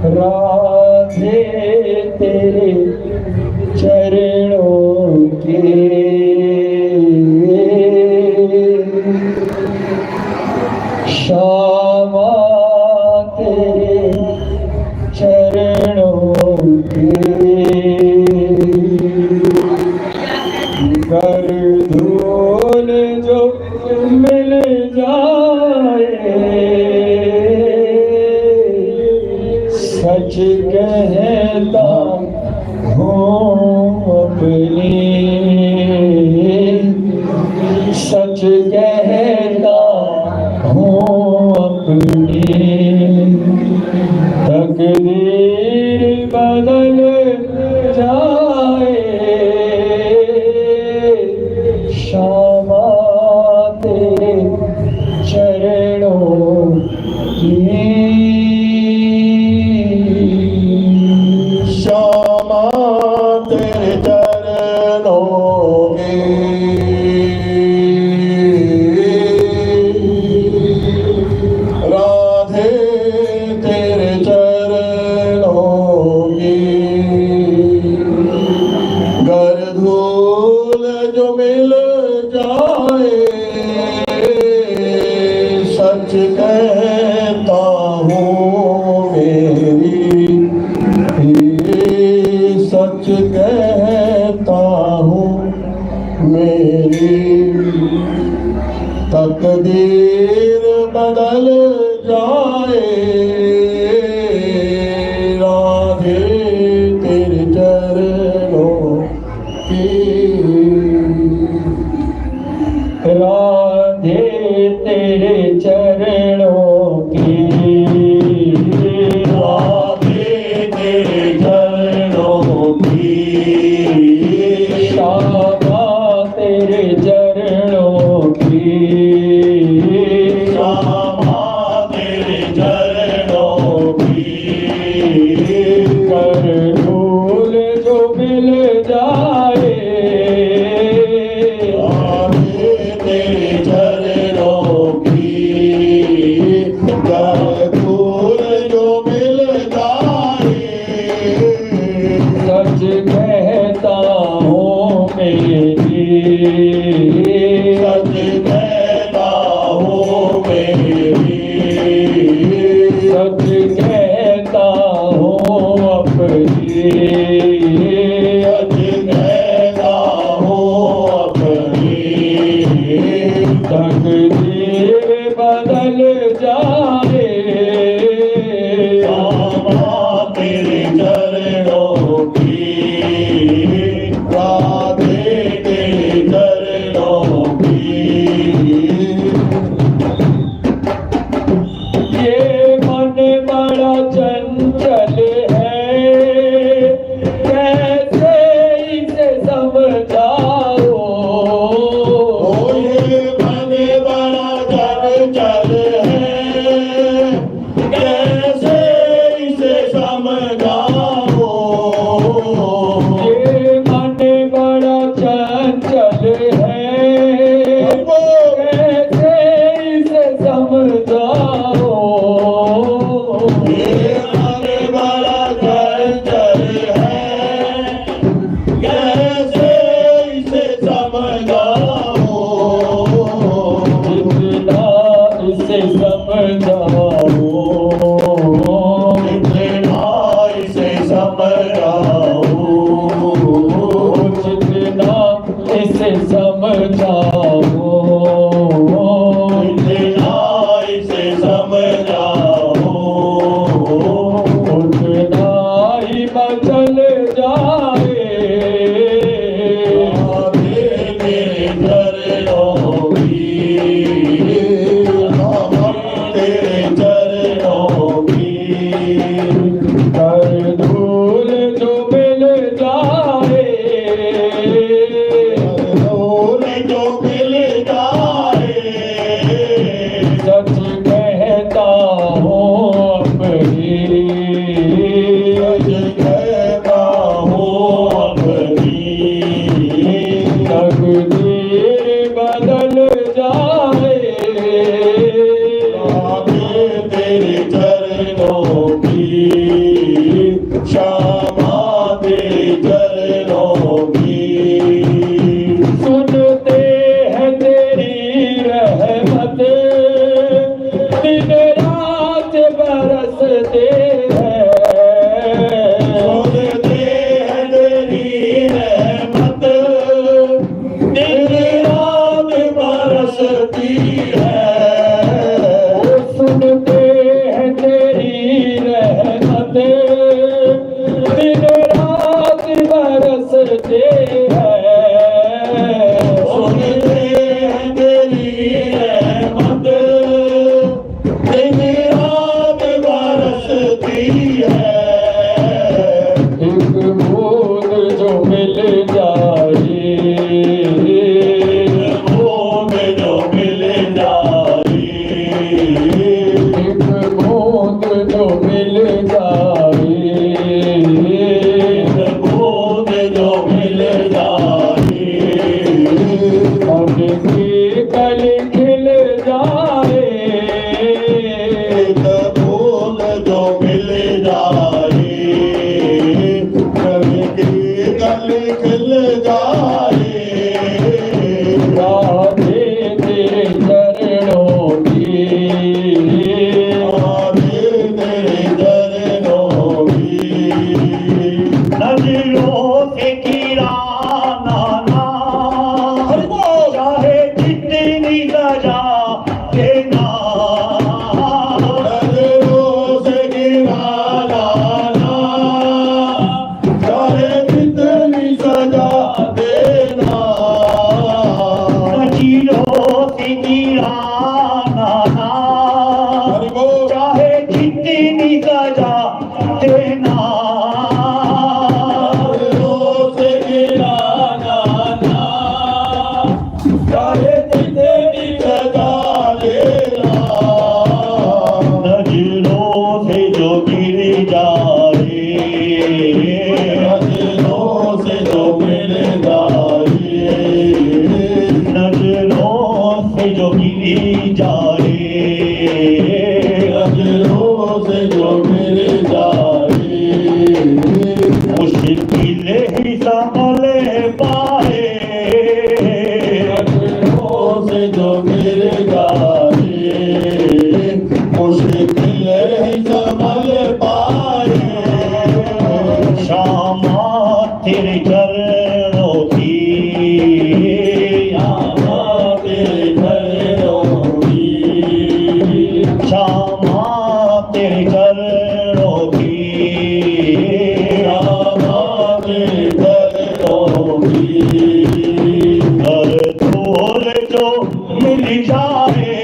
राधे तेरे चरणों की श्यामा तेरे चरणों की कर धूल जो मिल जाए सच कहता हूँ अपनी सच कहता हूँ अपनी तकदीर बदल जाए श्यामा तेरे चरणों की श्यामा तेरे चरणों की राधे तेरे चरणों की गर धूल जो मिल जाए सच कहता हूँ मेरी सच कहता हूँ मेरी तकदीर बदल जाए राधे तेरे चरणों की राधे तेरे चरणों की राधे तेरे चरणों की श्यामा तेरे चरणों की श्यामा तेरे चरणों की कर धूल जो मिल जाए राधे तेरे चरणों की गर धूल जो मिल जाए सच कहता हूँ मेरी सच कहता हूँ मेरी सच कहता हूँ अपनी सच कहता हूँ अपनी तकदीर बदल जाए श्यामा तेरे चरणों की राधे तेरे चरणों की ये मन बड़ा चंचल है कैसे इसे समझाओ ये मन बड़ा चंचल है कैसे इसे समझाओ ये मन बड़ा चंचल है कैसे इसे समझाओ ये मन बड़ा चंचल है कैसे इसे समझाओ जितना इसे समझाओ इतना इसे समझाओ जितना इसे समझाओ इतना इसे समझाओ उतना ही बदल जाए राधे तेरे चरणों की तेरे चरणों की कर धूल जो मिल जाए धूल जो मिल जाए सच कहता हूँ अपनी सच कहता हूँ अपनी तकदीर बदल जाए राधे तेरे चरणों की श्यामा तेरे चरणों की सुनते हैं तेरी रहमत दिन रात बरसते हैं सुनते हैं तेरी रहमत दिन रात बरसती है सुनते हैं तेरी रहमत दिन रात बरसते हैं सुनते हैं तेरी रहमत दिन रात बरसती है एक बूंद जो मिल जाए बूंद जो मिल जाए एक बूंद जो मिल जाए बूंद जो मिल जाए अब की कली खिल जाए बूंद जो मिल जाए कभी की गली खिल जाए राधे तेरे चरणों की आवे तेरे चरणों की नजरों से गिराना ना चाहे जितनी सजा देना नजरों से गिराना ना चाहे जितनी सजा देना नजरों से गिराना ना चाहे जितनी सजा देना से गिराना ना चाहे जितनी सजा देना नजरों से जो गिर जाए नजरों से जो गिर जाए नजरों से जो गिर जाए नजरों से जो गिर जाए मुश्किल ही संभल पाए नजरों से जो गिर जाए मुश्किल ही संभल पाए श्यामा तेरे चरणों की श्यामा तेरे चरणों की श्यामा तेरे चरणों की श्यामा तेरे चरणों की कर धूल जो मिल जाए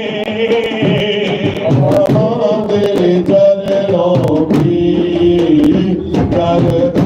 श्यामा तेरे चरणों की कर